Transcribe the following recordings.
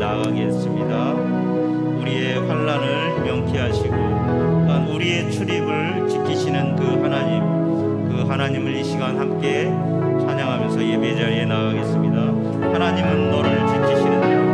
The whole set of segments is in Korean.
나아가겠습니다. 우리의 환난을 명쾌하시고 또한 우리의 출입을 지키시는 그 하나님을 이 시간 함께 찬양하면서 예배 자리에 나아가겠습니다. 하나님은 너를 지키시는 자. 너를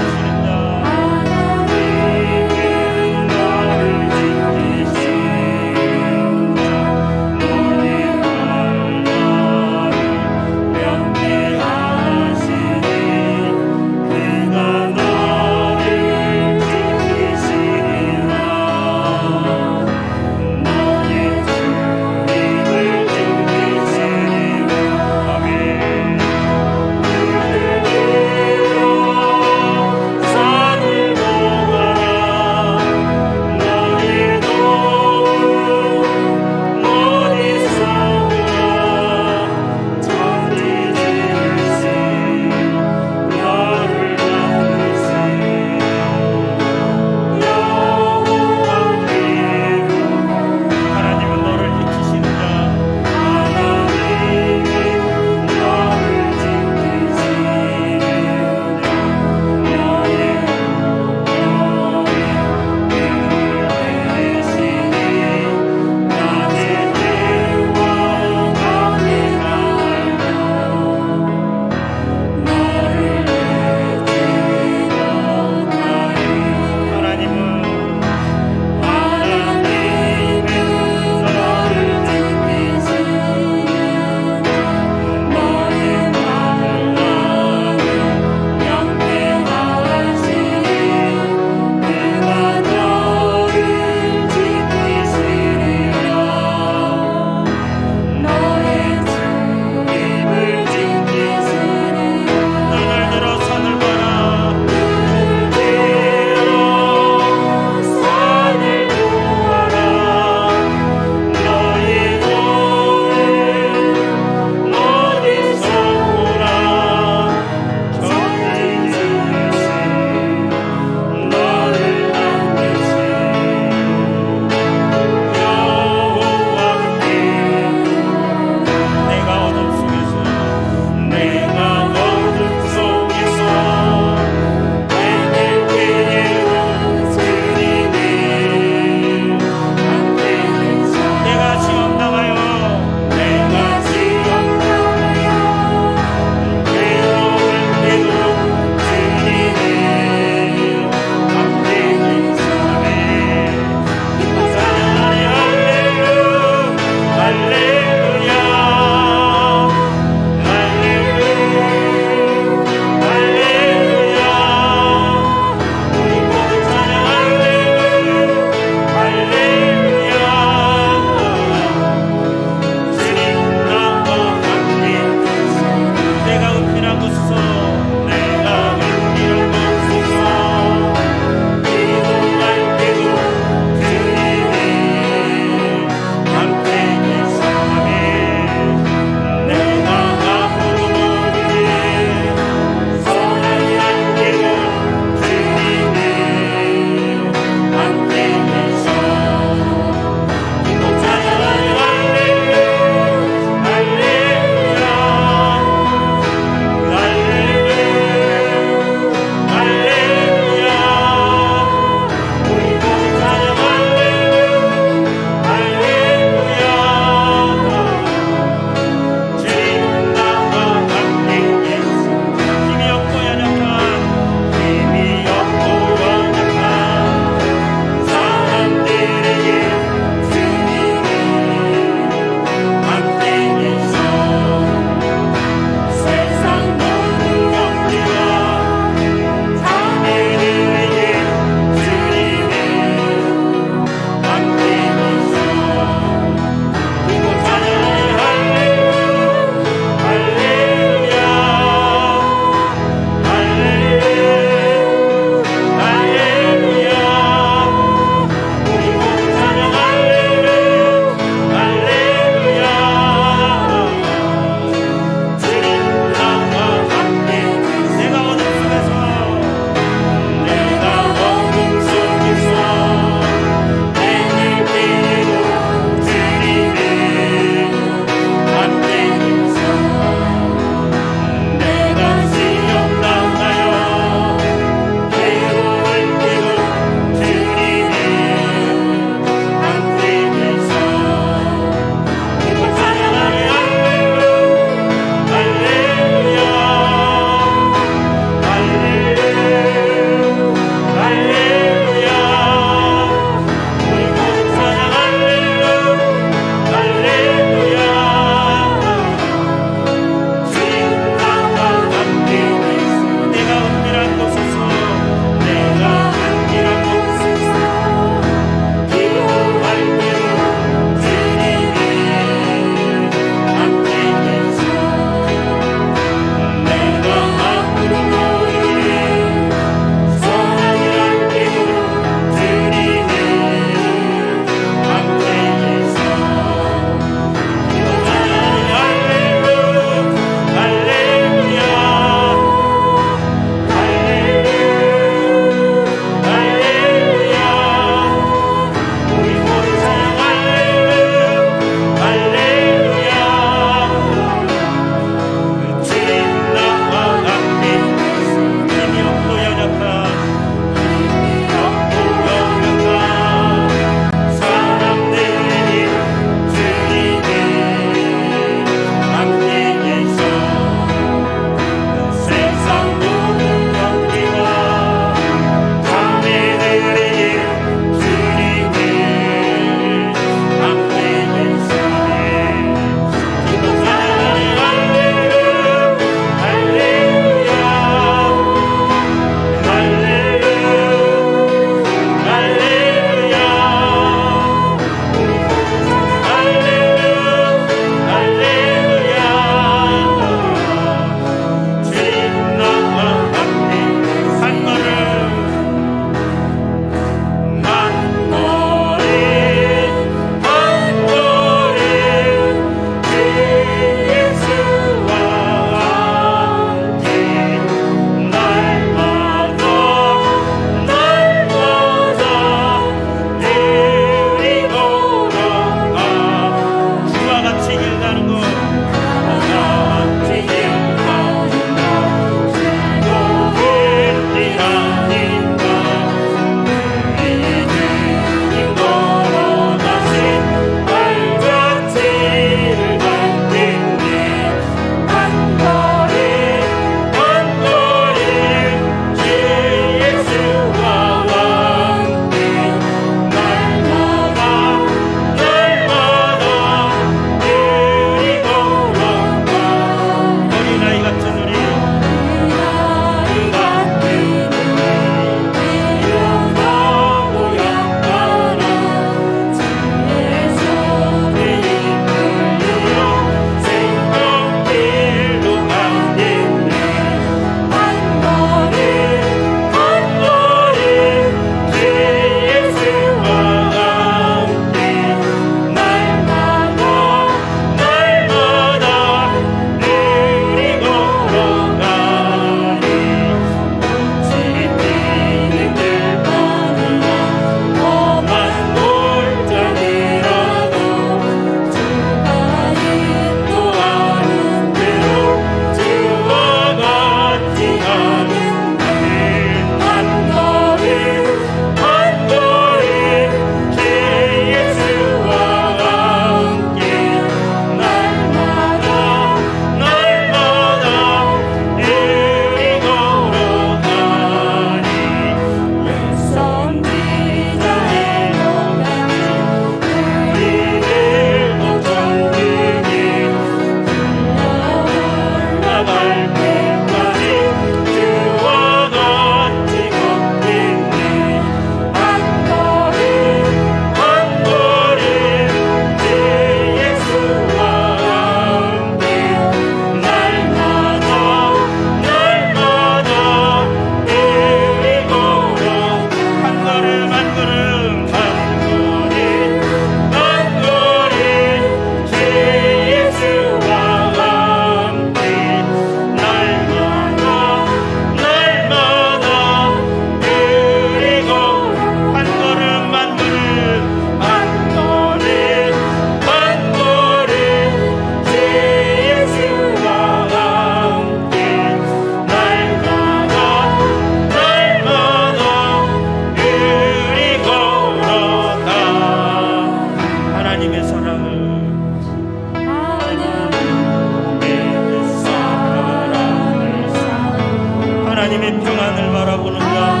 평안을 바라보는 자,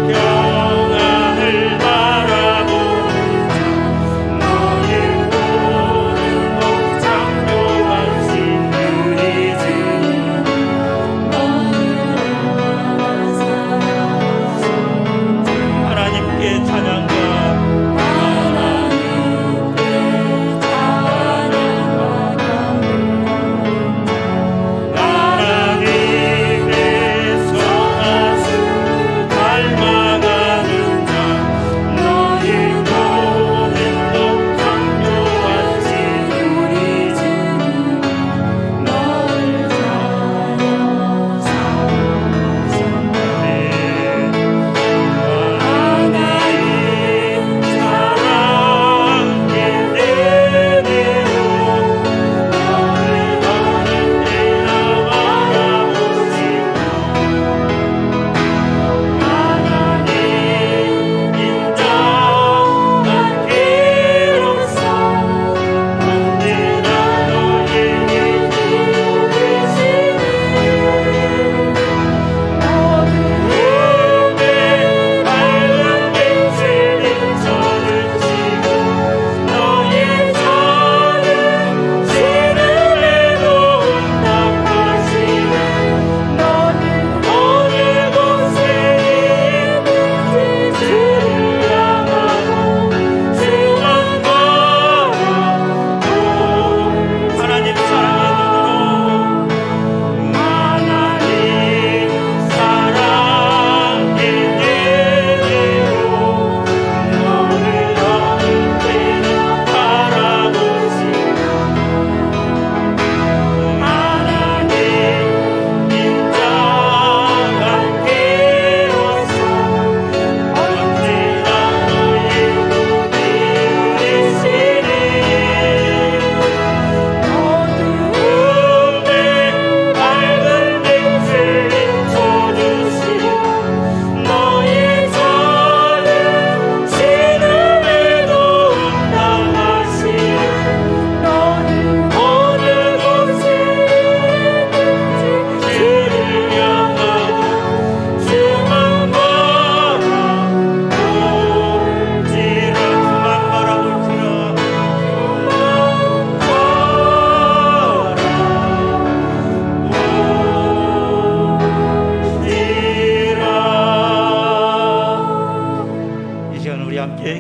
평안을 바라보는 자, 너의 모든 목 창조하신 우리 주님, 하나님께 찬양과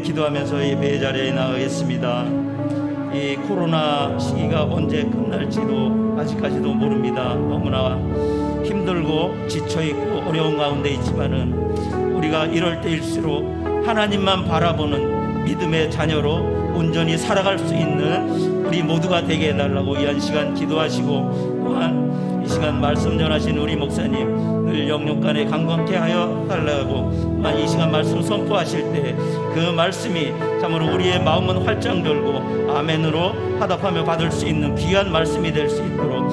기도하면서 예배 자리에 나가겠습니다. 이 코로나 시기가 언제 끝날지도 아직까지도 모릅니다. 너무나 힘들고 지쳐있고 어려운 가운데 있지만은 우리가 이럴 때일수록 하나님만 바라보는 믿음의 자녀로 온전히 살아갈 수 있는 우리 모두가 되게 해달라고 이 한 시간 기도하시고, 또한 이 시간 말씀 전하신 우리 목사님 늘 영육간에 강건케 하여 달라고, 또한 이 시간 말씀 선포하실 때 그 말씀이 참으로 우리의 마음은 활짝 열고 아멘으로 화답하며 받을 수 있는 귀한 말씀이 될 수 있도록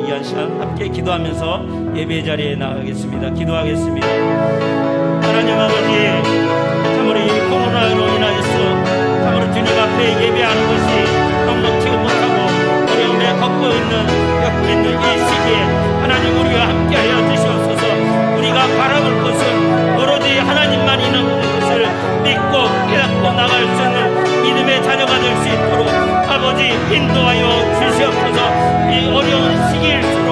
이 한 시간 함께 기도하면서 예배 자리에 나가겠습니다. 기도하겠습니다. 하나님 아버지, 참으로 이 코로나로 인하여서 참으로 주님 앞에 예배하는 것이 넉넉지 못하고 어려움에 겪고 있는 이 시기에 하나님 우리와 함께하여 주시옵소서. 우리가 바라볼 것은 오로지 하나님만 있는 것을 믿고 깨닫고 나갈 수 있는 믿음의 자녀가 될 수 있도록 아버지 인도하여 주시옵소서. 이 어려운 시기일수록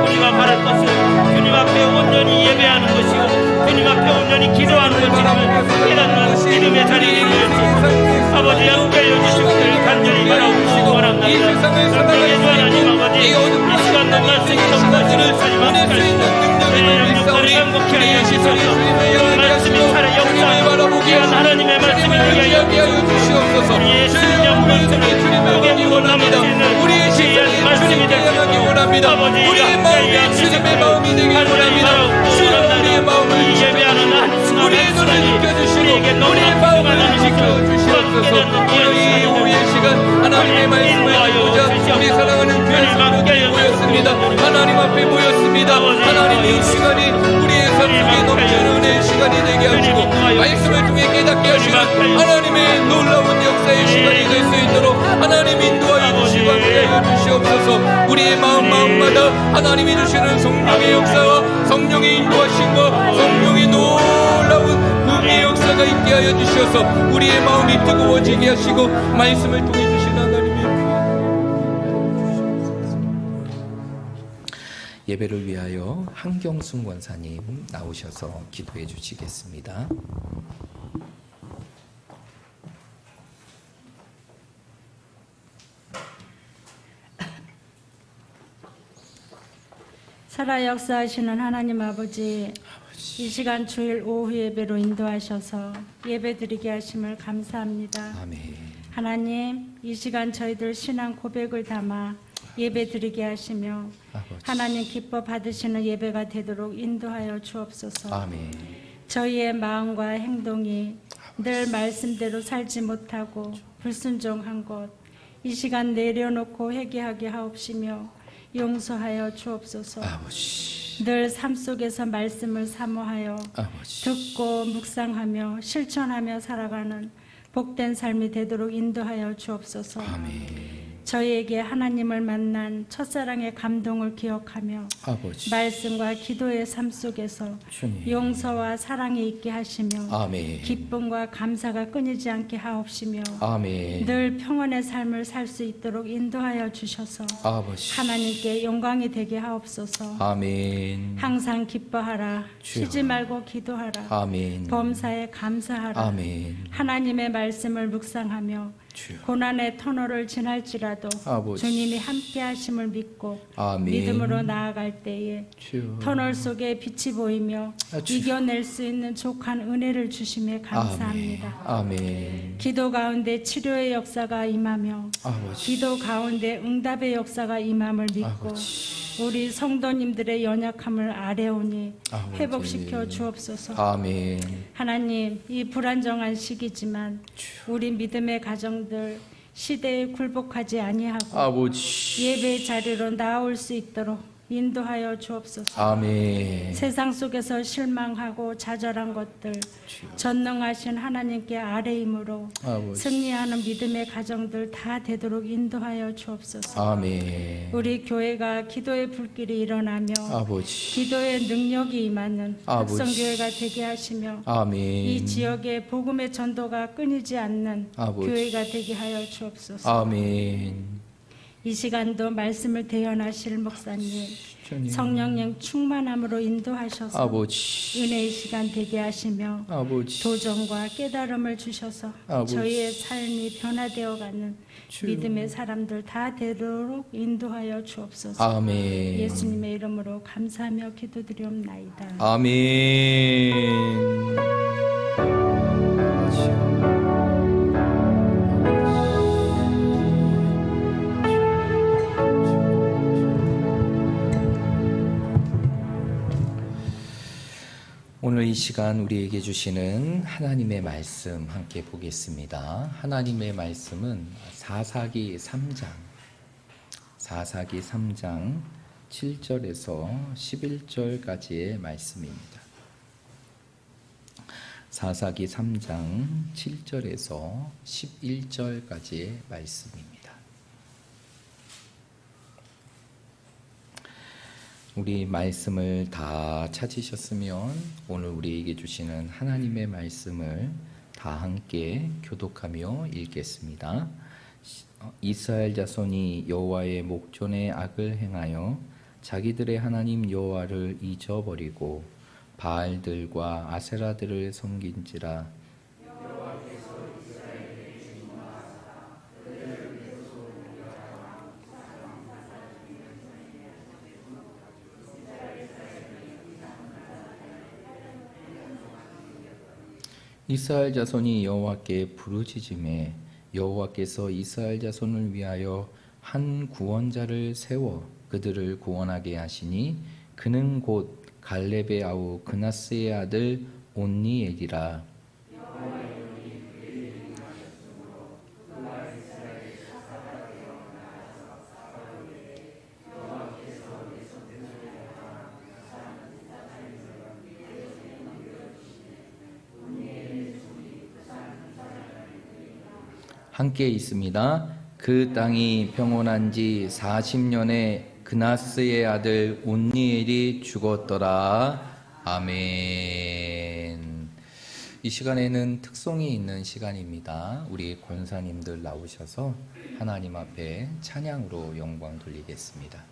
우리가 바랄 것은 주님 앞에 온전히 예배하는 것이고 주님 앞에 온전히 기도하는 것임을 깨닫는 믿음의 자리에 이르시 아버지 함께하여 주시기를 간절히 바라옵고 원합니다. 함께해 주 하나님 아버지, 이 시간 넌 말씀 선포하시는 말씀이 살아 역사 귀한 하나님의 말씀이 되게 하여 주시옵소서. 우리의 심령 말씀을 녹여주고 남을 수 있는 우리의 귀한 말씀이 되게 원합니다. 우리의 마음이 주님의 마음이 되길 원합니다. 주님 우리의 마음을 예배하는 우리의 눈을 느껴주시고 우리의 마음을 지켜주시옵소서. 오늘 우리의 시간 하나님의 말씀을 듣고자 우리 사랑하는 교회 성도들이 모였습니다. 하나님 앞에 모였습니다. 하나님 이 시간이 우리의 삶 속에 넘치는 은혜의 시간이 되게 하시고 말씀을 통해 깨닫게 하시는 하나님의 놀라운 역사의 시간이 될 수 있도록 하나님 인도하여 주시고 함께하여 주시옵소서. 우리의 마음마다 하나님이 주시는 성령의 역사와 성령의 인도하심과 성령의 놀라운 구비의 역사가 있게 하여 주셔서 우리의 마음이 뜨거워지게 하시고 말씀을 통해 주시는 하나님의 예배를 위하여 한경순 권사님 나오셔서 기도해 주시겠습니다. 살아 역사하시는 하나님 아버지, 이 시간 주일 오후 예배로 인도하셔서 예배드리게 하심을 감사합니다. 아멘. 하나님, 이 시간 저희들 신앙 고백을 담아 예배드리게 하시며 아버지. 하나님 기뻐 받으시는 예배가 되도록 인도하여 주옵소서. 아멘. 저희의 마음과 행동이 늘 말씀대로 살지 못하고 불순종한 것, 이 시간 내려놓고 회개하게 하옵시며 용서하여 주옵소서. 아버지. 늘 삶 속에서 말씀을 사모하여 아버지. 듣고 묵상하며 실천하며 살아가는 복된 삶이 되도록 인도하여 주옵소서. 아멘. 저희에게 하나님을 만난 첫사랑의 감동을 기억하며 아버지. 말씀과 기도의 삶 속에서 주님. 용서와 사랑이 있게 하시며 아멘. 기쁨과 감사가 끊이지 않게 하옵시며 아멘. 늘 평안의 삶을 살 수 있도록 인도하여 주셔서 아버지. 하나님께 영광이 되게 하옵소서. 아멘. 항상 기뻐하라. 주여. 쉬지 말고 기도하라. 아멘. 범사에 감사하라. 아멘. 하나님의 말씀을 묵상하며 주여. 고난의 터널을 지날지라도 아버지. 주님이 함께 하심을 믿고 아멘. 믿음으로 나아갈 때에 주여. 터널 속에 빛이 보이며 주여. 이겨낼 수 있는 족한 은혜를 주심에 감사합니다. 아멘. 기도 가운데 치료의 역사가 임하며 아버지. 기도 가운데 응답의 역사가 임함을 믿고 아버지. 우리 성도님들의 연약함을 아뢰오니 아버지. 회복시켜 주옵소서. 아멘. 하나님, 이 불안정한 시기지만 우리 믿음의 가정들 시대에 굴복하지 아니하고 아버지. 예배 자리로 나올 수 있도록 인도하여 주옵소서. 아멘. 세상 속에서 실망하고 좌절한 것들 전능하신 하나님께 아뢰임으로 아버지. 승리하는 믿음의 가정들 다 되도록 인도하여 주옵소서. 아멘. 우리 교회가 기도의 불길이 일어나며 아버지. 기도의 능력이 임하는 아버지. 합성교회가 되게 하시며 아멘. 이 지역의 복음의 전도가 끊이지 않는 아버지. 교회가 되게 하여 주옵소서. 아멘. 이 시간도 말씀을 대연하실 목사님 주님. 성령님 충만함으로 인도하셔서 아버지. 은혜의 시간 되게 하시며 아버지. 도전과 깨달음을 주셔서 아버지. 저희의 삶이 변화되어가는 주여. 믿음의 사람들 다 되도록 인도하여 주옵소서. 아멘. 예수님의 이름으로 감사하며 기도드리옵나이다. 아멘. 오늘 이 시간 우리에게 주시는 하나님의 말씀 함께 보겠습니다. 하나님의 말씀은 사사기 3장 7절에서 11절까지의 말씀입니다. 사사기 3장 7절에서 11절까지의 말씀입니다. 우리 말씀을 다 찾으셨으면 오늘 우리에게 주시는 하나님의 말씀을 다 함께 교독하며 읽겠습니다. 이스라엘 자손이 여호와의 목전에 악을 행하여 자기들의 하나님 여호와를 잊어버리고 바알들과 아세라들을 섬긴지라. 이스라엘 자손이 여호와께 부르짖음에 여호와께서 이스라엘 자손을 위하여 한 구원자를 세워 그들을 구원하게 하시니 그는 곧 갈렙의 아우 그나스의 아들 온니엘이라. 함께 있습니다. 그 땅이 평온한 지 40년에 그나스의 아들 온니엘이 죽었더라. 아멘. 이 시간에는 특송이 있는 시간입니다. 우리 권사님들 나오셔서 하나님 앞에 찬양으로 영광 돌리겠습니다.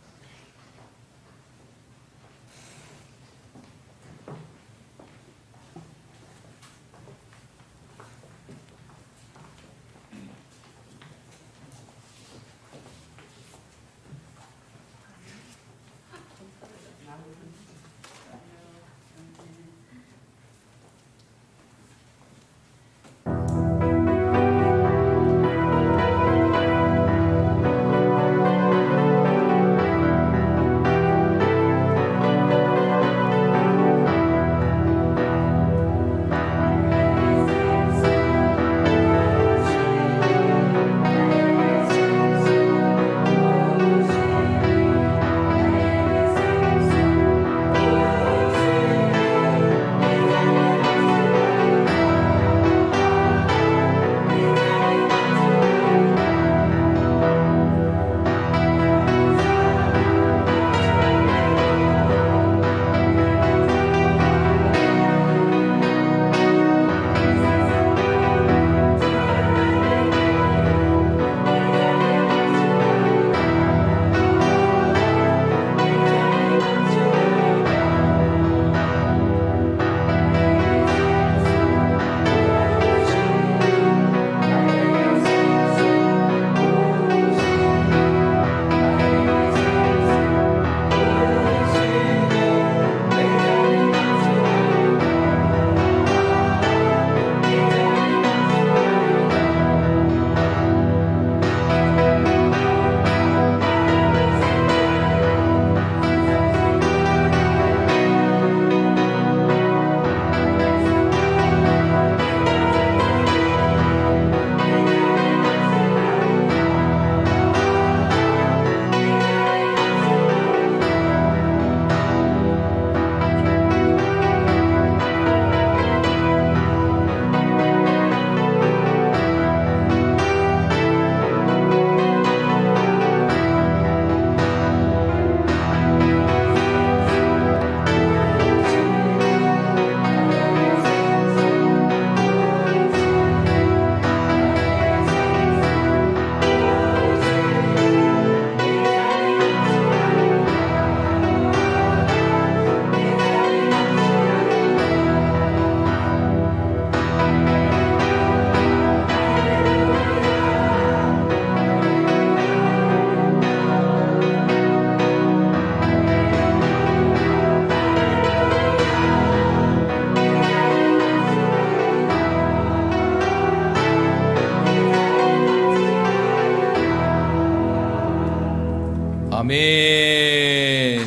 아멘.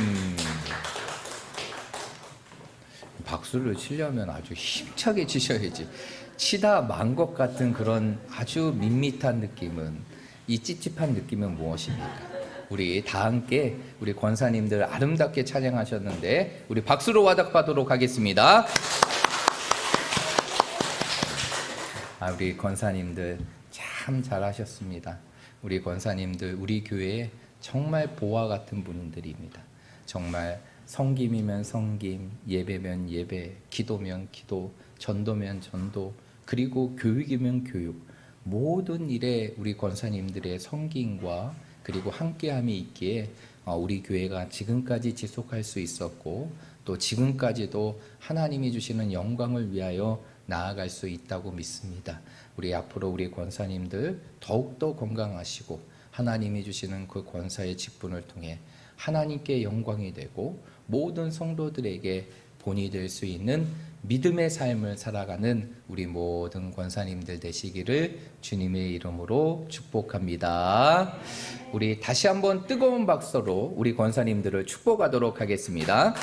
박수를 치려면 아주 힘차게 치셔야지. 치다 만 것 같은 그런 아주 밋밋한 느낌은, 이 찝찝한 느낌은 무엇입니까? 우리 다 함께 우리 권사님들 아름답게 찬양하셨는데 우리 박수로 화답하도록 하겠습니다. 우리 권사님들 참 잘하셨습니다. 우리 권사님들 우리 교회에 정말 보화 같은 분들입니다. 정말 성김이면 성김, 예배면 예배, 기도면 기도, 전도면 전도, 그리고 교육이면 교육, 모든 일에 우리 권사님들의 섬김과 그리고 함께함이 있기에 우리 교회가 지금까지 지속할 수 있었고 또 지금까지도 하나님이 주시는 영광을 위하여 나아갈 수 있다고 믿습니다. 우리 앞으로 우리 권사님들 더욱더 건강하시고 하나님이 주시는 그 권사의 직분을 통해 하나님께 영광이 되고 모든 성도들에게 본이 될 수 있는 믿음의 삶을 살아가는 우리 모든 권사님들 되시기를 주님의 이름으로 축복합니다. 우리 다시 한번 뜨거운 박수로 우리 권사님들을 축복하도록 하겠습니다.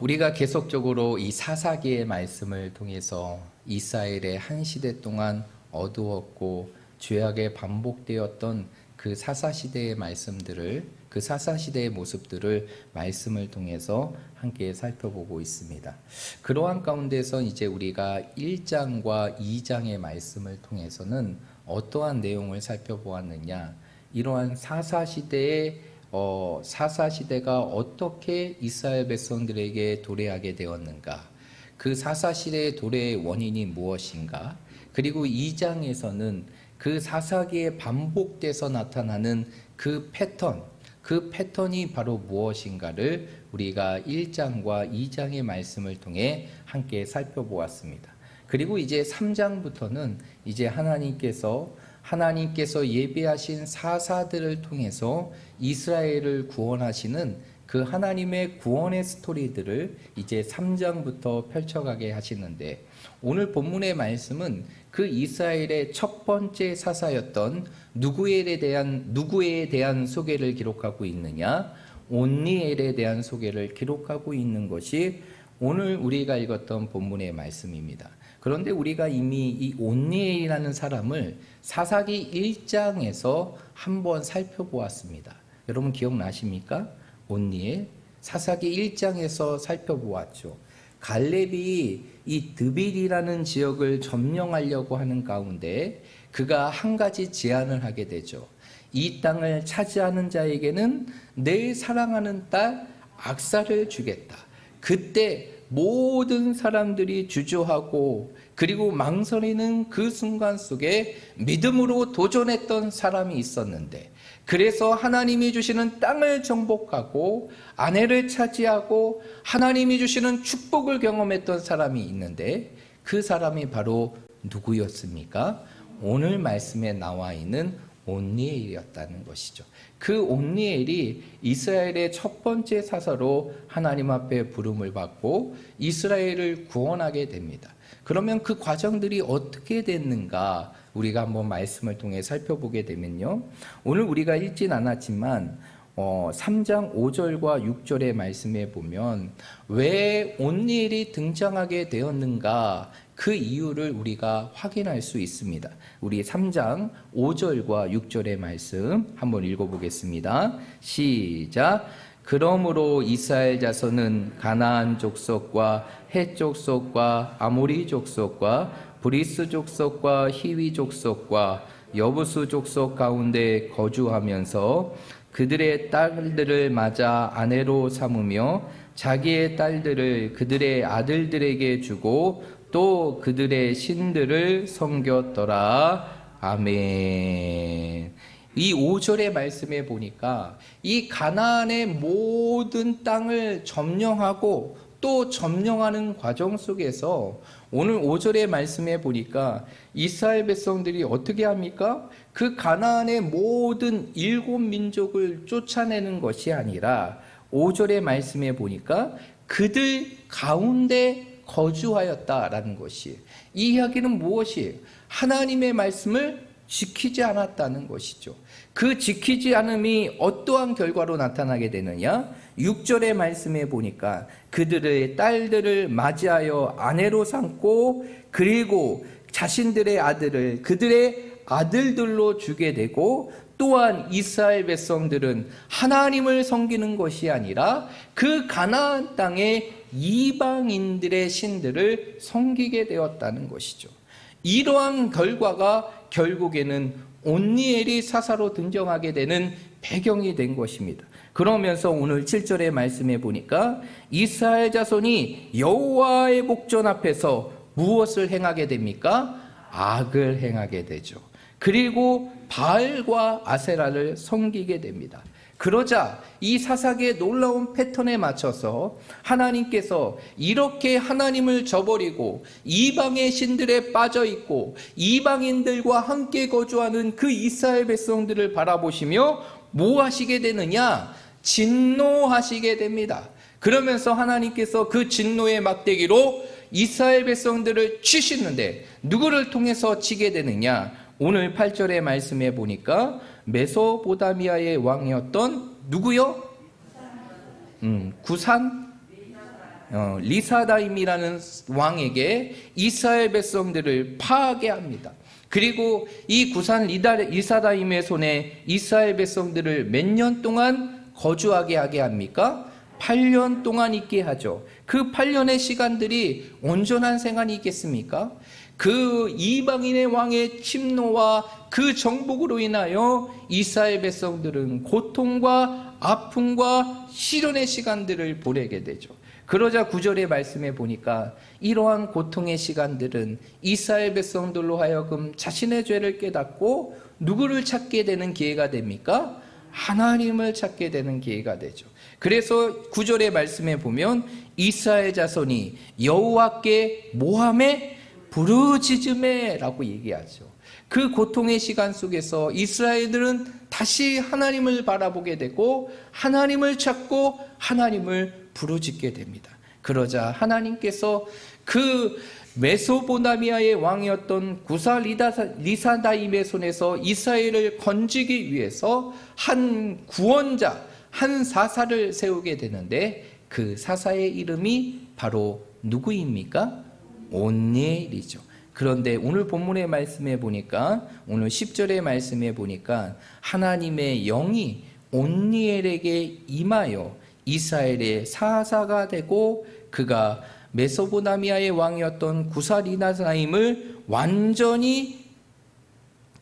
우리가 계속적으로 이 사사기의 말씀을 통해서 이스라엘의 한 시대 동안 어두웠고 죄악에 반복되었던 그 사사시대의 말씀들을, 그 사사시대의 모습들을 말씀을 통해서 함께 살펴보고 있습니다. 그러한 가운데서 이제 우리가 1장과 2장의 말씀을 통해서는 어떠한 내용을 살펴보았느냐, 이러한 사사시대가 어떻게 이스라엘 백성들에게 도래하게 되었는가, 그 사사시대의 도래의 원인이 무엇인가, 그리고 2장에서는 그 사사기에 반복돼서 나타나는 그 패턴이 바로 무엇인가를 우리가 1장과 2장의 말씀을 통해 함께 살펴보았습니다. 그리고 이제 3장부터는 이제 하나님께서 예비하신 사사들을 통해서 이스라엘을 구원하시는 그 하나님의 구원의 스토리들을 이제 3장부터 펼쳐가게 하시는데, 오늘 본문의 말씀은 그 이스라엘의 첫 번째 사사였던 누구에 대한 소개를 기록하고 있느냐, 온니엘에 대한 소개를 기록하고 있는 것이 오늘 우리가 읽었던 본문의 말씀입니다. 그런데 우리가 이미 이 온니엘이라는 사람을 사사기 1장에서 한번 살펴보았습니다. 여러분 기억나십니까? 온니엘, 사사기 1장에서 살펴보았죠. 갈렙이 이 드빌이라는 지역을 점령하려고 하는 가운데 그가 한 가지 제안을 하게 되죠. 이 땅을 차지하는 자에게는 내 사랑하는 딸 악사를 주겠다. 그때 모든 사람들이 주저하고 그리고 망설이는 그 순간 속에 믿음으로 도전했던 사람이 있었는데, 그래서 하나님이 주시는 땅을 정복하고 아내를 차지하고 하나님이 주시는 축복을 경험했던 사람이 있는데, 그 사람이 바로 누구였습니까? 오늘 말씀에 나와 있는 온니엘이었다는 것이죠. 그 온니엘이 이스라엘의 첫 번째 사사로 하나님 앞에 부름을 받고 이스라엘을 구원하게 됩니다. 그러면 그 과정들이 어떻게 됐는가 우리가 한번 말씀을 통해 살펴보게 되면요, 오늘 우리가 읽진 않았지만 3장 5절과 6절의 말씀에 보면 왜 온니엘이 등장하게 되었는가, 그 이유를 우리가 확인할 수 있습니다. 우리 3장 5절과 6절의 말씀 한번 읽어보겠습니다. 시작. 그러므로 이스라엘 자손은 가나안 족속과 헷 족속과 아모리 족속과 브리스 족속과 히위 족속과 여부수 족속 가운데 거주하면서 그들의 딸들을 맞아 아내로 삼으며 자기의 딸들을 그들의 아들들에게 주고 또 그들의 신들을 섬겼더라. 아멘. 이 5절의 말씀에 보니까 이 가나안의 모든 땅을 점령하고 또 점령하는 과정 속에서 오늘 5절의 말씀에 보니까 이스라엘 백성들이 어떻게 합니까? 그 가나안의 모든 7민족을 쫓아내는 것이 아니라 5절의 말씀에 보니까 그들 가운데 거주하였다라는 것이, 이 이야기는 무엇이에요? 하나님의 말씀을 지키지 않았다는 것이죠. 그 지키지 않음이 어떠한 결과로 나타나게 되느냐? 6절의 말씀에 보니까 그들의 딸들을 맞이하여 아내로 삼고 그리고 자신들의 아들을 그들의 아들들로 주게 되고, 또한 이스라엘 백성들은 하나님을 섬기는 것이 아니라 그 가나안 땅의 이방인들의 신들을 섬기게 되었다는 것이죠. 이러한 결과가 결국에는 온니엘이 사사로 등장하게 되는 배경이 된 것입니다. 그러면서 오늘 7절의 말씀에 보니까 이스라엘 자손이 여호와의 목전 앞에서 무엇을 행하게 됩니까? 악을 행하게 되죠. 그리고 바알과 아세라를 섬기게 됩니다. 그러자 이 사사기의 놀라운 패턴에 맞춰서 하나님께서 이렇게 하나님을 저버리고 이방의 신들에 빠져있고 이방인들과 함께 거주하는 그 이스라엘 백성들을 바라보시며 뭐 하시게 되느냐? 진노하시게 됩니다. 그러면서 하나님께서 그 진노의 막대기로 이스라엘 백성들을 치시는데 누구를 통해서 치게 되느냐? 오늘 8절의 말씀에 보니까 메소포타미아의 왕이었던 누구요? 구산 리사다임이라는 왕에게 이스라엘 백성들을 파하게 합니다. 그리고 이 구산 리사다임의 손에 이스라엘 백성들을 몇 년 동안 거주하게 하게 합니까? 8년 동안 있게 하죠. 그 8년의 시간들이 온전한 생활이 있겠습니까? 그 이방인의 왕의 침노와 그 정복으로 인하여 이스라엘 백성들은 고통과 아픔과 시련의 시간들을 보내게 되죠. 그러자 9절의 말씀에 보니까 이러한 고통의 시간들은 이스라엘 백성들로 하여금 자신의 죄를 깨닫고 누구를 찾게 되는 기회가 됩니까? 하나님을 찾게 되는 기회가 되죠. 그래서 9절의 말씀에 보면 이스라엘 자손이 여호와께 모함에 부르짖음에 라고 얘기하죠. 그 고통의 시간 속에서 이스라엘들은 다시 하나님을 바라보게 되고 하나님을 찾고 하나님을 부르짖게 됩니다. 그러자 하나님께서 그 메소포타미아의 왕이었던 구사 리사다임의 손에서 이스라엘을 건지기 위해서 한 구원자, 한 사사를 세우게 되는데 그 사사의 이름이 바로 누구입니까? 온니엘이죠. 그런데 오늘 본문의 말씀에 보니까, 오늘 10절의 말씀에 보니까 하나님의 영이 온니엘에게 임하여 이스라엘의 사사가 되고 그가 메소포타미아의 왕이었던 구사 리사다임을 완전히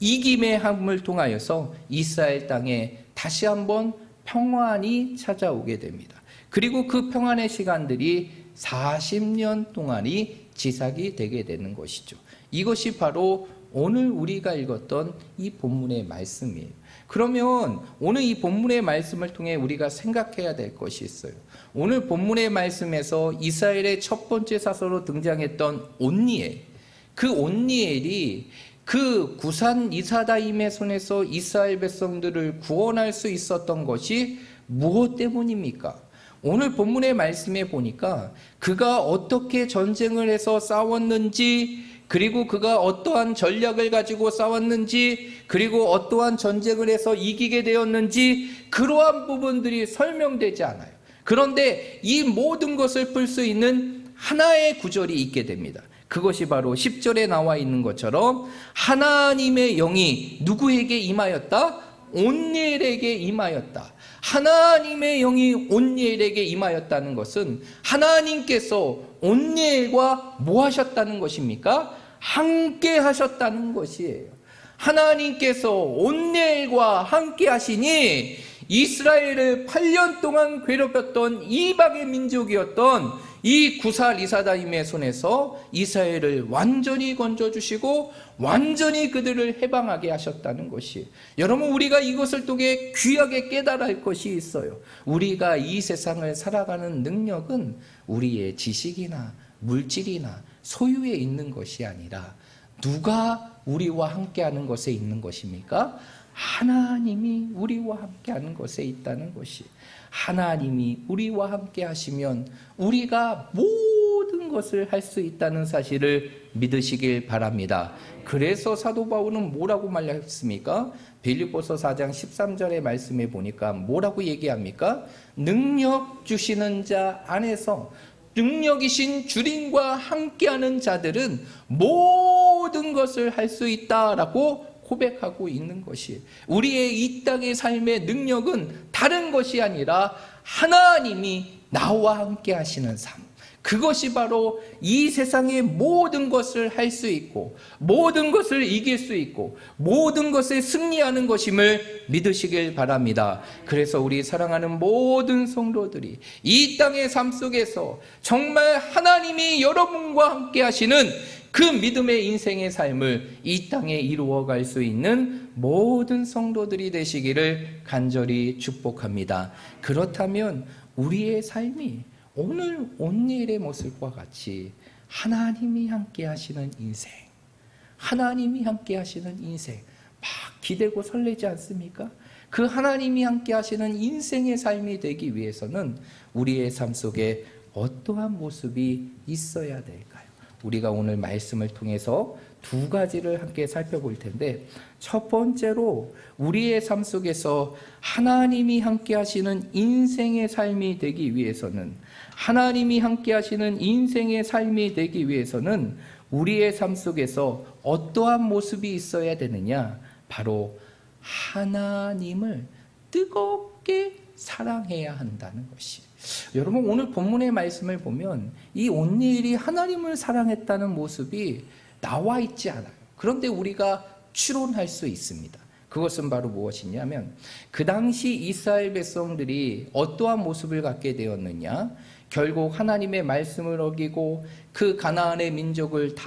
이김의 함을 통하여서 이스라엘 땅에 다시 한번 평안이 찾아오게 됩니다. 그리고 그 평안의 시간들이 40년 동안이 지삭이 되게 되는 것이죠. 이것이 바로 오늘 우리가 읽었던 이 본문의 말씀이에요. 그러면 오늘 이 본문의 말씀을 통해 우리가 생각해야 될 것이 있어요. 오늘 본문의 말씀에서 이스라엘의 첫 번째 사서로 등장했던 온니엘, 그 온니엘이 그 구산 리사다임의 손에서 이스라엘 백성들을 구원할 수 있었던 것이 무엇 때문입니까? 오늘 본문의 말씀에 보니까 그가 어떻게 전쟁을 해서 싸웠는지, 그리고 그가 어떠한 전략을 가지고 싸웠는지, 그리고 어떠한 전쟁을 해서 이기게 되었는지, 그러한 부분들이 설명되지 않아요. 그런데 이 모든 것을 풀 수 있는 하나의 구절이 있게 됩니다. 그것이 바로 10절에 나와 있는 것처럼 하나님의 영이 누구에게 임하였다? 온니엘에게 임하였다. 하나님의 영이 온니엘에게 임하였다는 것은 하나님께서 온니엘과 뭐 하셨다는 것입니까? 함께 하셨다는 것이에요. 하나님께서 온니엘과 함께 하시니 이스라엘을 8년 동안 괴롭혔던 이방의 민족이었던 이 구사 리사다임의 손에서 이스라엘을 완전히 건져주시고 완전히 그들을 해방하게 하셨다는 것이, 여러분 우리가 이것을 통해 귀하게 깨달아야 할 것이 있어요. 우리가 이 세상을 살아가는 능력은 우리의 지식이나 물질이나 소유에 있는 것이 아니라 누가 우리와 함께하는 것에 있는 것입니까? 하나님이 우리와 함께하는 것에 있다는 것이, 하나님이 우리와 함께 하시면 우리가 모든 것을 할 수 있다는 사실을 믿으시길 바랍니다. 그래서 사도 바울은 뭐라고 말했습니까? 빌립보서 4장 13절의 말씀에 보니까 뭐라고 얘기합니까? 능력 주시는 자 안에서 능력이신 주님과 함께하는 자들은 모든 것을 할 수 있다라고 고백하고 있는 것이, 우리의 이 땅의 삶의 능력은 다른 것이 아니라 하나님이 나와 함께 하시는 삶, 그것이 바로 이 세상의 모든 것을 할 수 있고 모든 것을 이길 수 있고 모든 것에 승리하는 것임을 믿으시길 바랍니다. 그래서 우리 사랑하는 모든 성도들이 이 땅의 삶 속에서 정말 하나님이 여러분과 함께 하시는 그 믿음의 인생의 삶을 이 땅에 이루어갈 수 있는 모든 성도들이 되시기를 간절히 축복합니다. 그렇다면 우리의 삶이 오늘 온니엘의 모습과 같이 하나님이 함께 하시는 인생, 하나님이 함께 하시는 인생 막 기대고 설레지 않습니까? 그 하나님이 함께 하시는 인생의 삶이 되기 위해서는 우리의 삶 속에 어떠한 모습이 있어야 될까요? 우리가 오늘 말씀을 통해서 두 가지를 함께 살펴볼 텐데, 첫 번째로 우리의 삶 속에서 하나님이 함께 하시는 인생의 삶이 되기 위해서는, 하나님이 함께 하시는 인생의 삶이 되기 위해서는 우리의 삶 속에서 어떠한 모습이 있어야 되느냐? 바로 하나님을 뜨겁게 사랑해야 한다는 것이. 여러분, 오늘 본문의 말씀을 보면 이 온니엘이 하나님을 사랑했다는 모습이 나와 있지 않아요. 그런데 우리가 추론할 수 있습니다. 그것은 바로 무엇이냐면, 그 당시 이스라엘 백성들이 어떠한 모습을 갖게 되었느냐? 결국 하나님의 말씀을 어기고 그 가나안의 민족을 다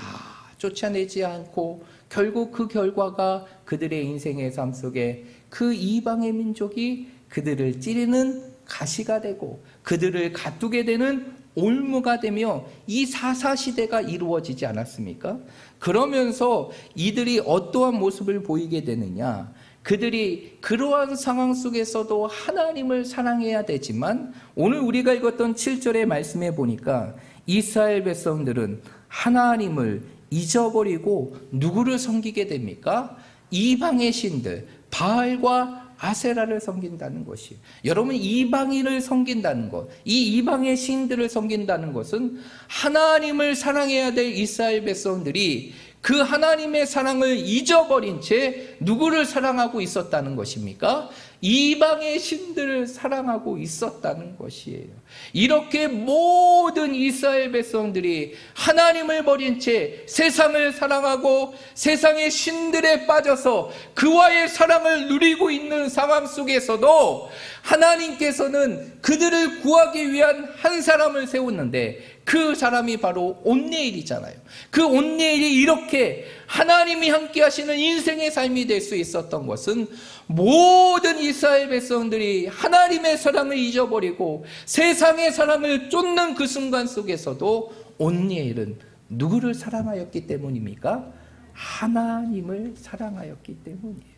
쫓아내지 않고, 결국 그 결과가 그들의 인생의 삶 속에 그 이방의 민족이 그들을 찌르는 가시가 되고 그들을 가두게 되는 올무가 되며 이 사사시대가 이루어지지 않았습니까? 그러면서 이들이 어떠한 모습을 보이게 되느냐? 그들이 그러한 상황 속에서도 하나님을 사랑해야 되지만, 오늘 우리가 읽었던 7절의 말씀에 보니까 이스라엘 백성들은 하나님을 잊어버리고 누구를 섬기게 됩니까? 이방의 신들, 바알과 아세라를 섬긴다는 것이에요. 여러분, 이방인을 섬긴다는 것, 이 이방의 신들을 섬긴다는 것은 하나님을 사랑해야 될 이스라엘 백성들이 그 하나님의 사랑을 잊어버린 채 누구를 사랑하고 있었다는 것입니까? 이방의 신들을 사랑하고 있었다는 것이에요. 이렇게 모든 이스라엘 백성들이 하나님을 버린 채 세상을 사랑하고 세상의 신들에 빠져서 그와의 사랑을 누리고 있는 상황 속에서도 하나님께서는 그들을 구하기 위한 한 사람을 세웠는데, 그 사람이 바로 온니엘이잖아요. 그 온니엘이 이렇게 하나님이 함께 하시는 인생의 삶이 될 수 있었던 것은, 모든 이스라엘 백성들이 하나님의 사랑을 잊어버리고 세상의 사랑을 쫓는 그 순간 속에서도 온니엘은 누구를 사랑하였기 때문입니까? 하나님을 사랑하였기 때문이에요.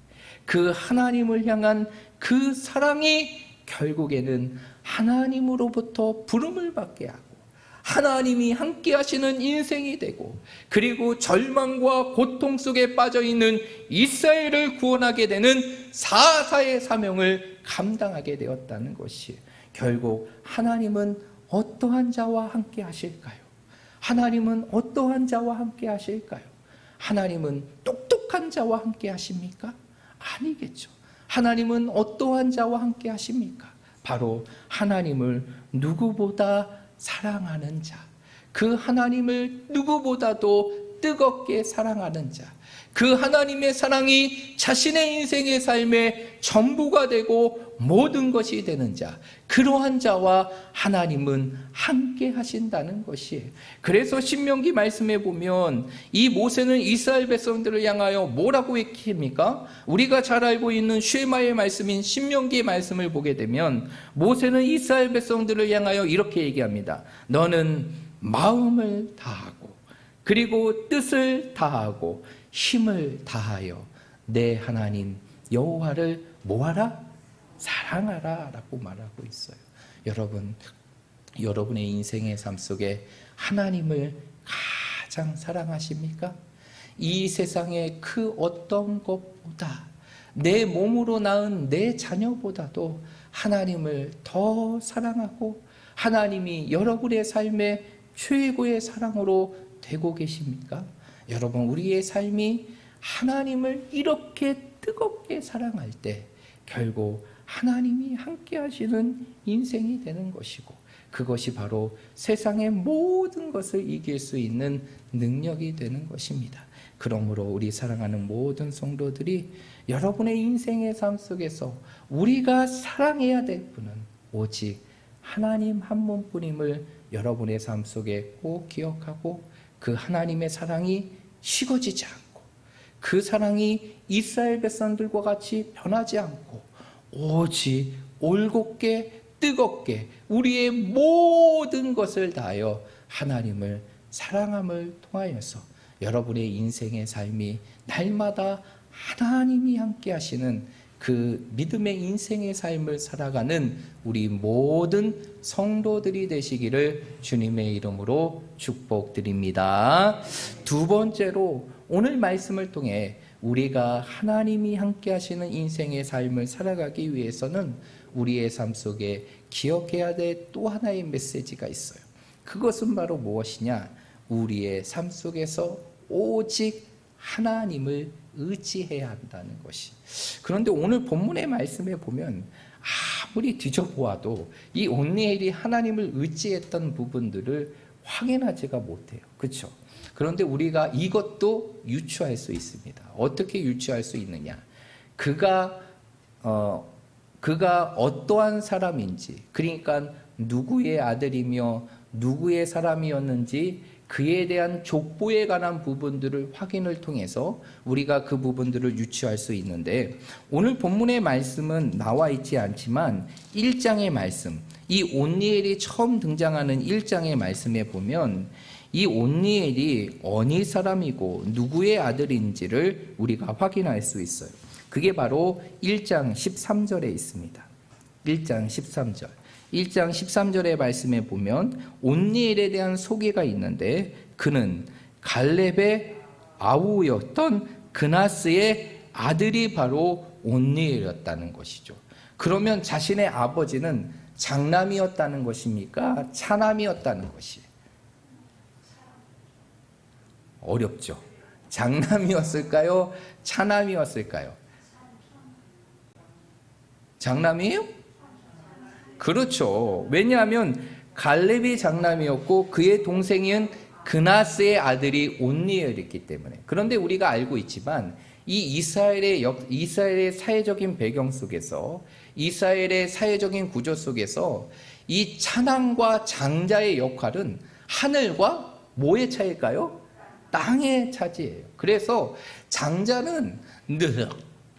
그 하나님을 향한 그 사랑이 결국에는 하나님으로부터 부름을 받게 하고 하나님이 함께 하시는 인생이 되고, 그리고 절망과 고통 속에 빠져있는 이스라엘을 구원하게 되는 사사의 사명을 감당하게 되었다는 것이, 결국 하나님은 어떠한 자와 함께 하실까요? 하나님은 어떠한 자와 함께 하실까요? 하나님은 똑똑한 자와 함께 하십니까? 아니겠죠. 하나님은 어떠한 자와 함께 하십니까? 바로 하나님을 누구보다 사랑하는 자, 그 하나님을 누구보다도 뜨겁게 사랑하는 자, 그 하나님의 사랑이 자신의 인생의 삶의 전부가 되고 모든 것이 되는 자, 그러한 자와 하나님은 함께 하신다는 것이에요. 그래서 신명기 말씀에 보면 이 모세는 이스라엘 백성들을 향하여 뭐라고 얘기합니까? 우리가 잘 알고 있는 쉐마의 말씀인 신명기의 말씀을 보게 되면 모세는 이스라엘 백성들을 향하여 이렇게 얘기합니다. 너는 마음을 다하고 그리고 뜻을 다하고 힘을 다하여 내 하나님 여호와를 뭐하라? 사랑하라 라고 말하고 있어요. 여러분, 여러분의 인생의 삶 속에 하나님을 가장 사랑하십니까? 이 세상의 그 어떤 것보다, 내 몸으로 낳은 내 자녀보다도 하나님을 더 사랑하고 하나님이 여러분의 삶의 최고의 사랑으로 되고 계십니까? 여러분, 우리의 삶이 하나님을 이렇게 뜨겁게 사랑할 때 결국 하나님이 함께 하시는 인생이 되는 것이고, 그것이 바로 세상의 모든 것을 이길 수 있는 능력이 되는 것입니다. 그러므로 우리 사랑하는 모든 성도들이 여러분의 인생의 삶 속에서 우리가 사랑해야 될 분은 오직 하나님 한 분뿐임을 여러분의 삶 속에 꼭 기억하고, 그 하나님의 사랑이 식어지지 않고 그 사랑이 이스라엘 백성들과 같이 변하지 않고 오직 올곧게 뜨겁게 우리의 모든 것을 다하여 하나님을 사랑함을 통하여서 여러분의 인생의 삶이 날마다 하나님이 함께 하시는 그 믿음의 인생의 삶을 살아가는 우리 모든 성도들이 되시기를 주님의 이름으로 축복드립니다. 두 번째로, 오늘 말씀을 통해 우리가 하나님이 함께 하시는 인생의 삶을 살아가기 위해서는 우리의 삶 속에 기억해야 될 또 하나의 메시지가 있어요. 그것은 바로 무엇이냐? 우리의 삶 속에서 오직 하나님을 의지해야 한다는 것이. 그런데 오늘 본문의 말씀에 보면 아무리 뒤져보아도 이 온니엘이 하나님을 의지했던 부분들을 확인하지가 못해요. 그렇죠? 그런데 우리가 이것도 유추할 수 있습니다. 어떻게 유추할 수 있느냐? 그가 어떠한 사람인지, 그러니까 누구의 아들이며 누구의 사람이었는지 그에 대한 족보에 관한 부분들을 확인을 통해서 우리가 그 부분들을 유추할 수 있는데, 오늘 본문의 말씀은 나와 있지 않지만 1장의 말씀, 이 온니엘이 처음 등장하는 1장의 말씀에 보면 이 온니엘이 어느 사람이고 누구의 아들인지를 우리가 확인할 수 있어요. 그게 바로 1장 13절에 있습니다. 1장 13절. 1장 13절의 말씀에 보면 온니엘에 대한 소개가 있는데, 그는 갈렙의 아우였던 그나스의 아들이 바로 온니엘이었다는 것이죠. 그러면 자신의 아버지는 장남이었다는 것입니까? 차남이었다는 것이? 어렵죠. 장남이었을까요? 차남이었을까요? 장남이에요? 그렇죠. 왜냐하면 갈렙이 장남이었고 그의 동생인 그나스의 아들이 온니엘이었기 때문에. 그런데 우리가 알고 있지만 이 이스라엘의 사회적인 배경 속에서, 이스라엘의 사회적인 구조 속에서 이 차남과 장자의 역할은 하늘과 뭐의 차이일까요? 땅의 차지예요. 그래서 장자는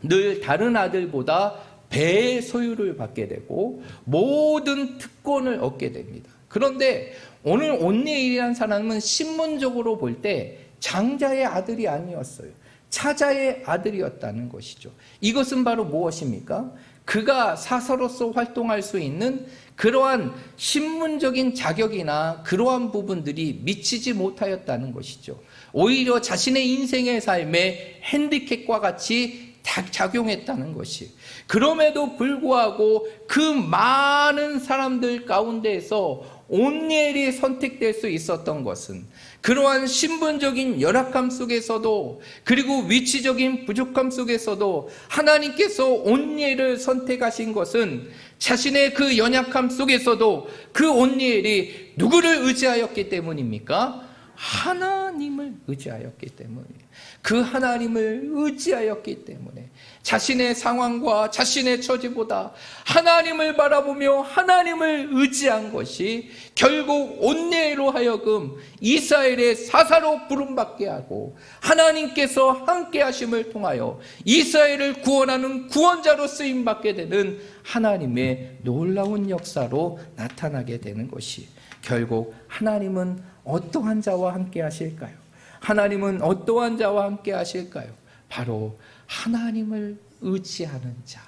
늘 다른 아들보다 배의 소유를 받게 되고 모든 특권을 얻게 됩니다. 그런데 오늘 온니엘이라는 사람은 신문적으로 볼 때 장자의 아들이 아니었어요. 차자의 아들이었다는 것이죠. 이것은 바로 무엇입니까? 그가 사사로서 활동할 수 있는 그러한 신문적인 자격이나 그러한 부분들이 미치지 못하였다는 것이죠. 오히려 자신의 인생의 삶에 핸디캡과 같이 작용했다는 것이. 그럼에도 불구하고 그 많은 사람들 가운데에서 온니엘이 선택될 수 있었던 것은 그러한 신분적인 열악함 속에서도, 그리고 위치적인 부족함 속에서도 하나님께서 온니엘을 선택하신 것은 자신의 그 연약함 속에서도 그 온니엘이 누구를 의지하였기 때문입니까? 하나님을 의지하였기 때문이에요. 그 하나님을 의지하였기 때문에 자신의 상황과 자신의 처지보다 하나님을 바라보며 하나님을 의지한 것이 결국 온니엘로 하여금 이스라엘의 사사로 부름받게 하고 하나님께서 함께 하심을 통하여 이스라엘을 구원하는 구원자로 쓰임받게 되는 하나님의 놀라운 역사로 나타나게 되는 것이, 결국 하나님은 어떠한 자와 함께 하실까요? 하나님은 어떠한 자와 함께 하실까요? 바로 하나님을 의지하는 자,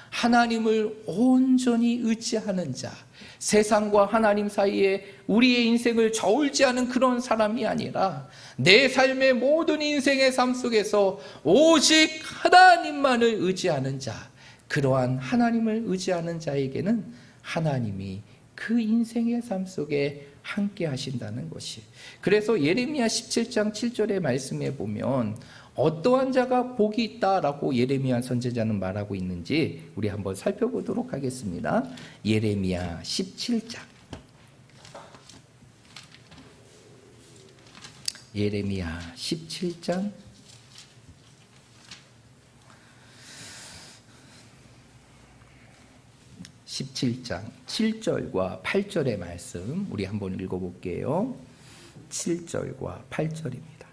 하나님을 온전히 의지하는 자, 세상과 하나님 사이에 우리의 인생을 저울지 않은 그런 사람이 아니라 내 삶의 모든 인생의 삶 속에서 오직 하나님만을 의지하는 자, 그러한 하나님을 의지하는 자에게는 하나님이 그 인생의 삶 속에 함께 하신다는 것이. 그래서 예레미야 17장 7절의 말씀에 보면 어떠한 자가 복이 있다라고 예레미야 선지자는 말하고 있는지 우리 한번 살펴보도록 하겠습니다. 예레미야 17장. 예레미야 17장 17장 7절과 8절의 말씀 우리 한번 읽어볼게요. 7절과 8절입니다.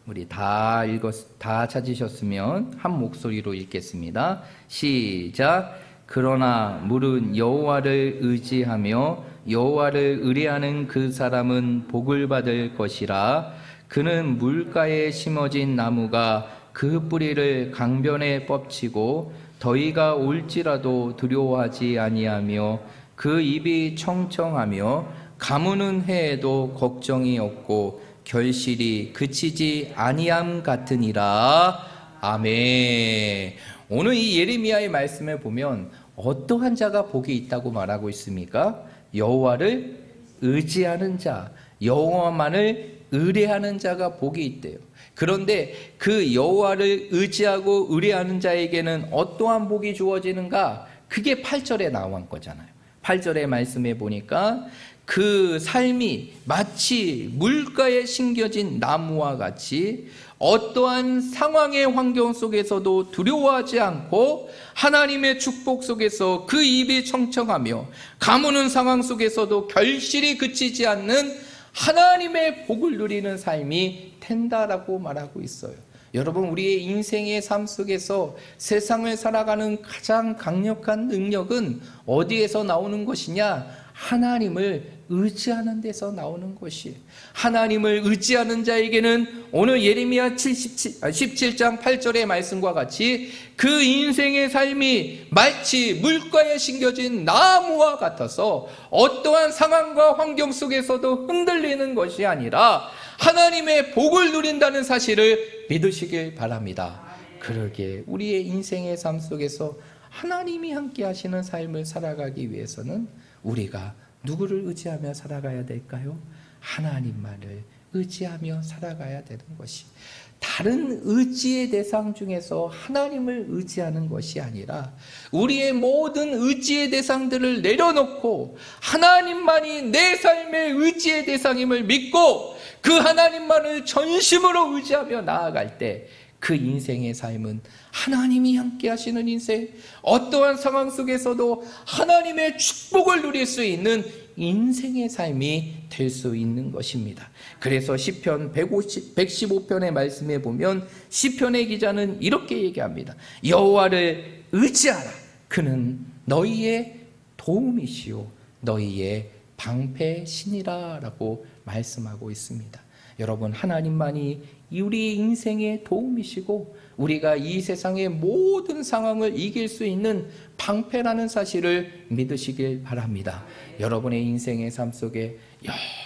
우리 다 찾으셨으면 한 목소리로 읽겠습니다. 시작. 그러나 물은 여호와를 의지하며 여호와를 의뢰하는 그 사람은 복을 받을 것이라. 그는 물가에 심어진 나무가 그 뿌리를 강변에 뻗치고 더위가 올지라도 두려워하지 아니하며 그 입이 청청하며 가무는 해에도 걱정이 없고 결실이 그치지 아니함 같으니라. 아멘. 오늘 이 예레미야의 말씀에 보면 어떠한 자가 복이 있다고 말하고 있습니까? 여호와를 의지하는 자, 여호와만을 의뢰하는 자가 복이 있대요. 그런데 그 여호와를 의지하고 의뢰하는 자에게는 어떠한 복이 주어지는가? 그게 8절에 나온 거잖아요. 8절의 말씀에 보니까 그 삶이 마치 물가에 심겨진 나무와 같이 어떠한 상황의 환경 속에서도 두려워하지 않고 하나님의 축복 속에서 그 입이 청청하며 가무는 상황 속에서도 결실이 그치지 않는 하나님의 복을 누리는 삶이 된다라고 말하고 있어요. 여러분, 우리의 인생의 삶 속에서 세상을 살아가는 가장 강력한 능력은 어디에서 나오는 것이냐? 하나님을 의지하는 데서 나오는 것이에요. 하나님을 의지하는 자에게는 오늘 예레미야 17장 8절의 말씀과 같이 그 인생의 삶이 마치 물가에 심겨진 나무와 같아서 어떠한 상황과 환경 속에서도 흔들리는 것이 아니라 하나님의 복을 누린다는 사실을 믿으시길 바랍니다. 그러기에 우리의 인생의 삶 속에서 하나님이 함께 하시는 삶을 살아가기 위해서는 우리가 누구를 의지하며 살아가야 될까요? 하나님만을 의지하며 살아가야 되는 것이, 다른 의지의 대상 중에서 하나님을 의지하는 것이 아니라 우리의 모든 의지의 대상들을 내려놓고 하나님만이 내 삶의 의지의 대상임을 믿고 그 하나님만을 전심으로 의지하며 나아갈 때 그 인생의 삶은 하나님이 함께 하시는 인생, 어떠한 상황 속에서도 하나님의 축복을 누릴 수 있는 인생의 삶이 될 수 있는 것입니다. 그래서 시편 115편의 말씀에 보면 시편의 기자는 이렇게 얘기합니다. 여호와를 의지하라. 그는 너희의 도움이시요 너희의 방패신이라 라고 말씀하고 있습니다. 여러분, 하나님만이 우리 인생의 도움이시고 우리가 이 세상의 모든 상황을 이길 수 있는 방패라는 사실을 믿으시길 바랍니다. 여러분의 인생의 삶 속에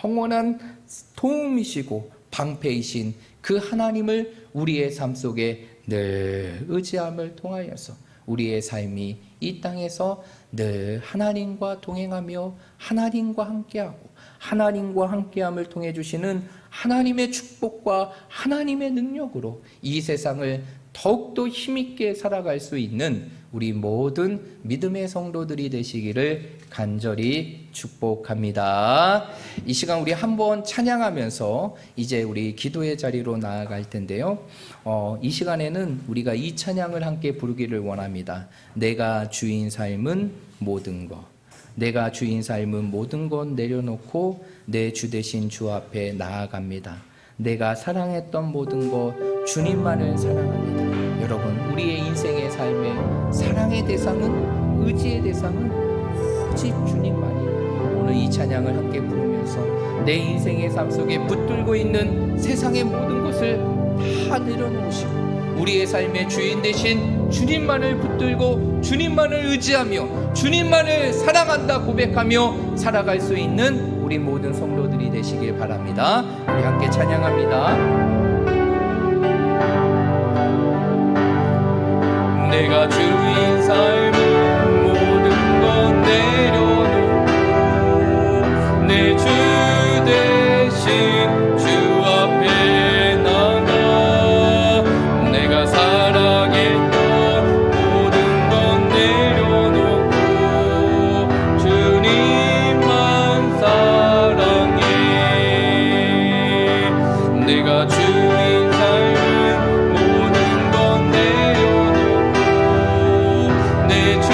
영원한 도움이시고 방패이신 그 하나님을 우리의 삶 속에 늘 의지함을 통하여서 우리의 삶이 이 땅에서 늘 하나님과 동행하며 하나님과 함께하고 하나님과 함께함을 통해 주시는 하나님의 축복과 하나님의 능력으로 이 세상을 더욱더 힘있게 살아갈 수 있는 우리 모든 믿음의 성도들이 되시기를 간절히 축복합니다. 이 시간 우리 한번 찬양하면서 이제 우리 기도의 자리로 나아갈 텐데요. 이 시간에는 우리가 이 찬양을 함께 부르기를 원합니다. 내가 주인 삶은 모든 것, 내가 주인 삶은 모든 것 내려놓고 내 주 되신 주 앞에 나아갑니다. 내가 사랑했던 모든 것 주님만을 사랑합니다. 여러분, 우리의 인생의 삶의 사랑의 대상은, 의지의 대상은 오직 주님만이에요. 오늘 이 찬양을 함께 부르면서 내 인생의 삶 속에 붙들고 있는 세상의 모든 것을 다 내려놓으시고 우리의 삶의 주인 되신 주님만을 붙들고 주님만을 의지하며 주님만을 사랑한다 고백하며 살아갈 수 있는 우리 모든 성도들이 되시길 바랍니다. 우리 함께 찬양합니다. 내가 주인 삶은 모든 것 내려놓고 내 주 대신 주 앞에 나가 내가 사랑했던 모든 것 내려놓고 주님만 사랑해. 내가 주인 삶은 모든 것 내려놓고 내 주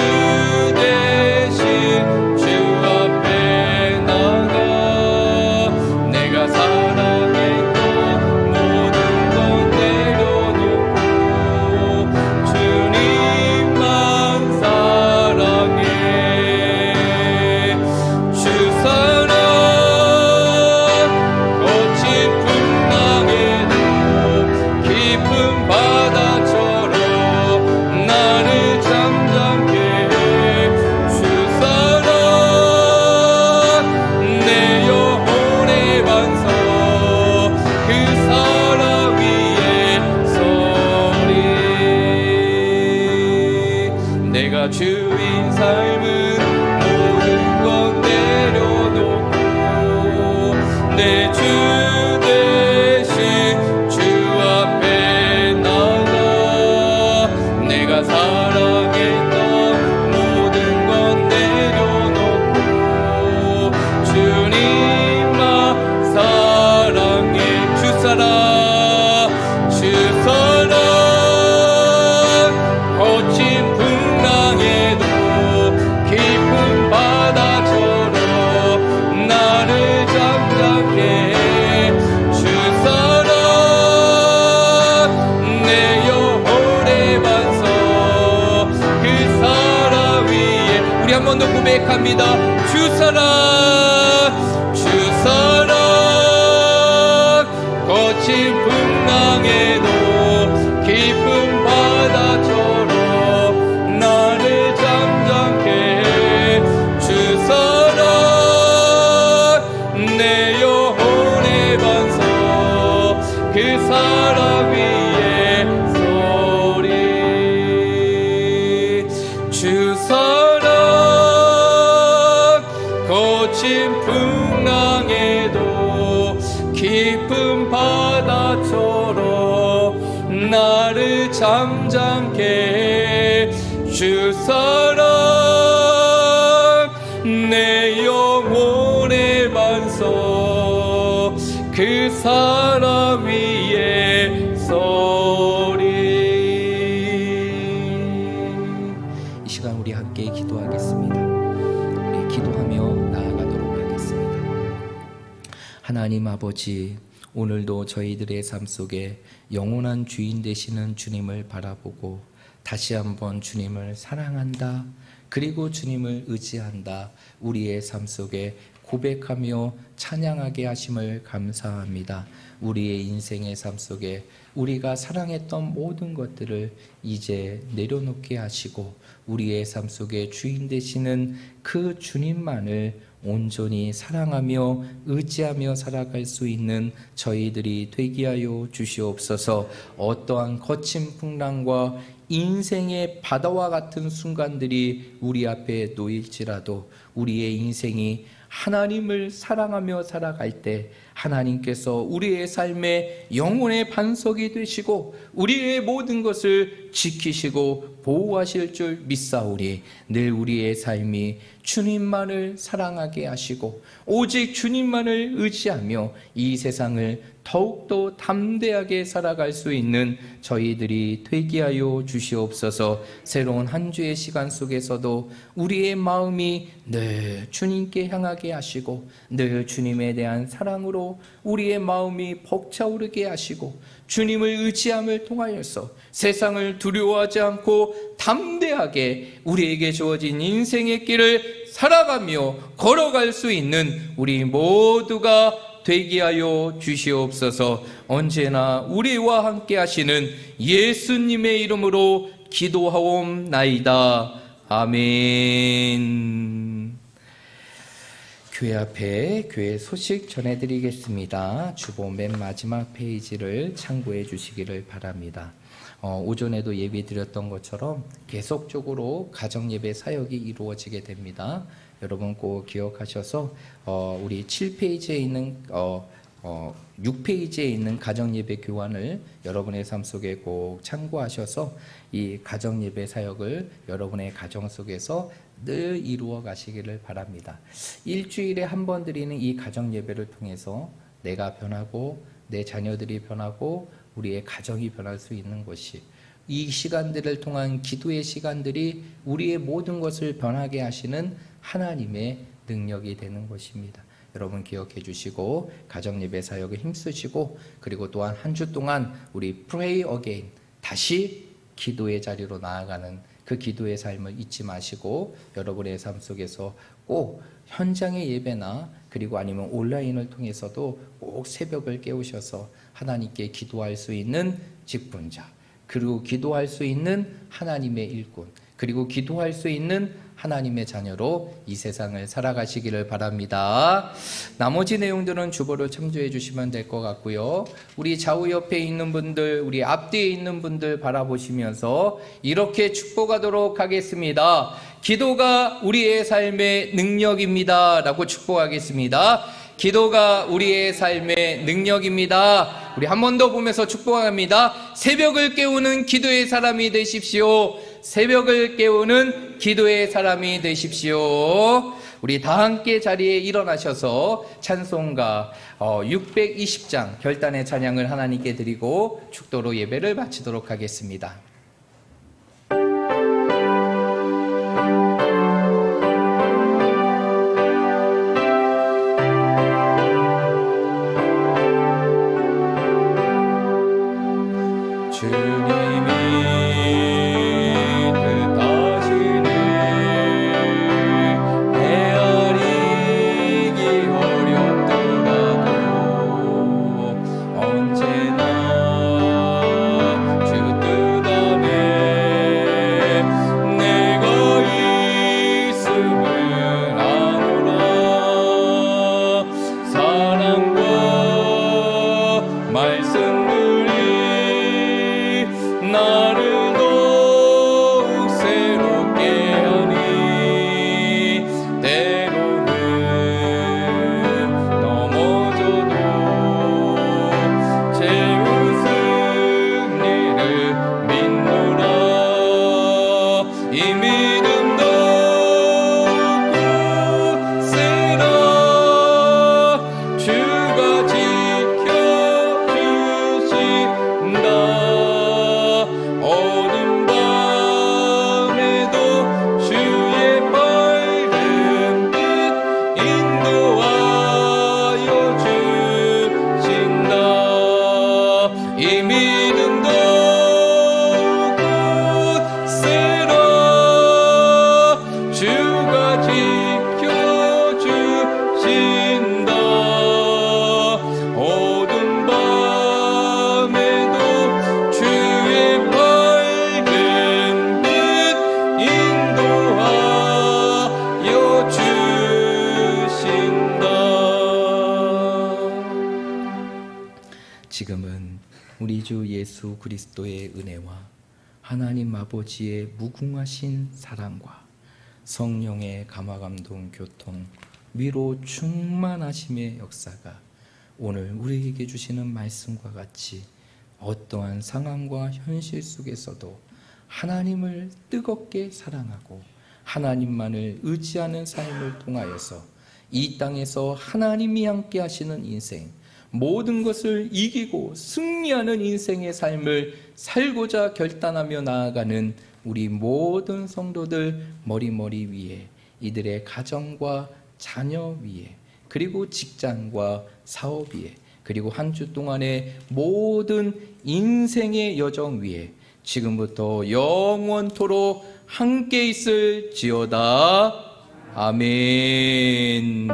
주사랑 거친 풍랑에도 깊은 바다처럼 나를 잠잠케 해 주사랑 내 영혼의 반석 그 사랑 위에 서리 주사랑 거친 풍랑에도 깊은 바다처럼 나를 잠잠케 해 주사랑 내 영혼의 반석 그 사랑 위에 서리. 이 시간 우리 함께 기도하겠습니다. 우리 기도하며 나아가도록 하겠습니다. 하나님 아버지, 오늘도 저희들의 삶 속에 영원한 주인 되시는 주님을 바라보고 다시 한번 주님을 사랑한다, 그리고 주님을 의지한다, 우리의 삶 속에 고백하며 찬양하게 하심을 감사합니다. 우리의 인생의 삶 속에 우리가 사랑했던 모든 것들을 이제 내려놓게 하시고 우리의 삶 속에 주인 되시는 그 주님만을 온전히 사랑하며 의지하며 살아갈 수 있는 저희들이 되게 하여 주시옵소서. 어떠한 거친 풍랑과 인생의 바다와 같은 순간들이 우리 앞에 놓일지라도 우리의 인생이 하나님을 사랑하며 살아갈 때 하나님께서 우리의 삶의 영혼의 반석이 되시고 우리의 모든 것을 지키시고 보호하실 줄 믿사오니 늘 우리의 삶이 주님만을 사랑하게 하시고 오직 주님만을 의지하며 이 세상을 더욱더 담대하게 살아갈 수 있는 저희들이 되게 하여 주시옵소서. 새로운 한 주의 시간 속에서도 우리의 마음이 늘 주님께 향하게 하시고 늘 주님에 대한 사랑으로 우리의 마음이 벅차오르게 하시고 주님을 의지함을 통하여서 세상을 두려워하지 않고 담대하게 우리에게 주어진 인생의 길을 살아가며 걸어갈 수 있는 우리 모두가 되게 하여 주시옵소서. 언제나 우리와 함께 하시는 예수님의 이름으로 기도하옵나이다. 아멘. 교회 앞에 교회 소식 전해드리겠습니다. 주보 맨 마지막 페이지를 참고해 주시기를 바랍니다. 오전에도 예배 드렸던 것처럼 계속적으로 가정예배 사역이 이루어지게 됩니다. 여러분 꼭 기억하셔서 우리 7페이지에 있는 6페이지에 있는 가정예배 교환을 여러분의 삶 속에 꼭 참고하셔서 이 가정예배 사역을 여러분의 가정 속에서 늘 이루어 가시기를 바랍니다. 일주일에 한 번 드리는 이 가정예배를 통해서 내가 변하고 내 자녀들이 변하고 우리의 가정이 변할 수 있는 것이, 이 시간들을 통한 기도의 시간들이 우리의 모든 것을 변하게 하시는 하나님의 능력이 되는 것입니다. 여러분 기억해 주시고 가정예배 사역에 힘쓰시고, 그리고 또한 한 주 동안 우리 Pray Again, 다시 기도의 자리로 나아가는 그 기도의 삶을 잊지 마시고 여러분의 삶 속에서 꼭 현장의 예배나 그리고 아니면 온라인을 통해서도 꼭 새벽을 깨우셔서 하나님께 기도할 수 있는 직분자, 그리고 기도할 수 있는 하나님의 일꾼, 그리고 기도할 수 있는 하나님의 자녀로 이 세상을 살아가시기를 바랍니다. 나머지 내용들은 주보를 참조해 주시면 될 것 같고요. 우리 좌우 옆에 있는 분들, 우리 앞뒤에 있는 분들 바라보시면서 이렇게 축복하도록 하겠습니다. 기도가 우리의 삶의 능력입니다 라고 축복하겠습니다. 기도가 우리의 삶의 능력입니다. 우리 한 번 더 보면서 축복합니다. 새벽을 깨우는 기도의 사람이 되십시오. 새벽을 깨우는 기도의 사람이 되십시오. 우리 다 함께 자리에 일어나셔서 찬송가 620장 결단의 찬양을 하나님께 드리고 축도로 예배를 마치도록 하겠습니다. 헤아리 지금은 우리 주 예수 그리스도의 은혜와 하나님 아버지의 무궁하신 사랑과 성령의 감화감동 교통 위로 충만하심의 역사가 오늘 우리에게 주시는 말씀과 같이 어떠한 상황과 현실 속에서도 하나님을 뜨겁게 사랑하고 하나님만을 의지하는 삶을 통하여서 이 땅에서 하나님이 함께 하시는 인생, 모든 것을 이기고 승리하는 인생의 삶을 살고자 결단하며 나아가는 우리 모든 성도들 머리 위에, 이들의 가정과 자녀 위에, 그리고 직장과 사업 위에, 그리고 한 주 동안의 모든 인생의 여정 위에 지금부터 영원토록 함께 있을지어다. 아멘.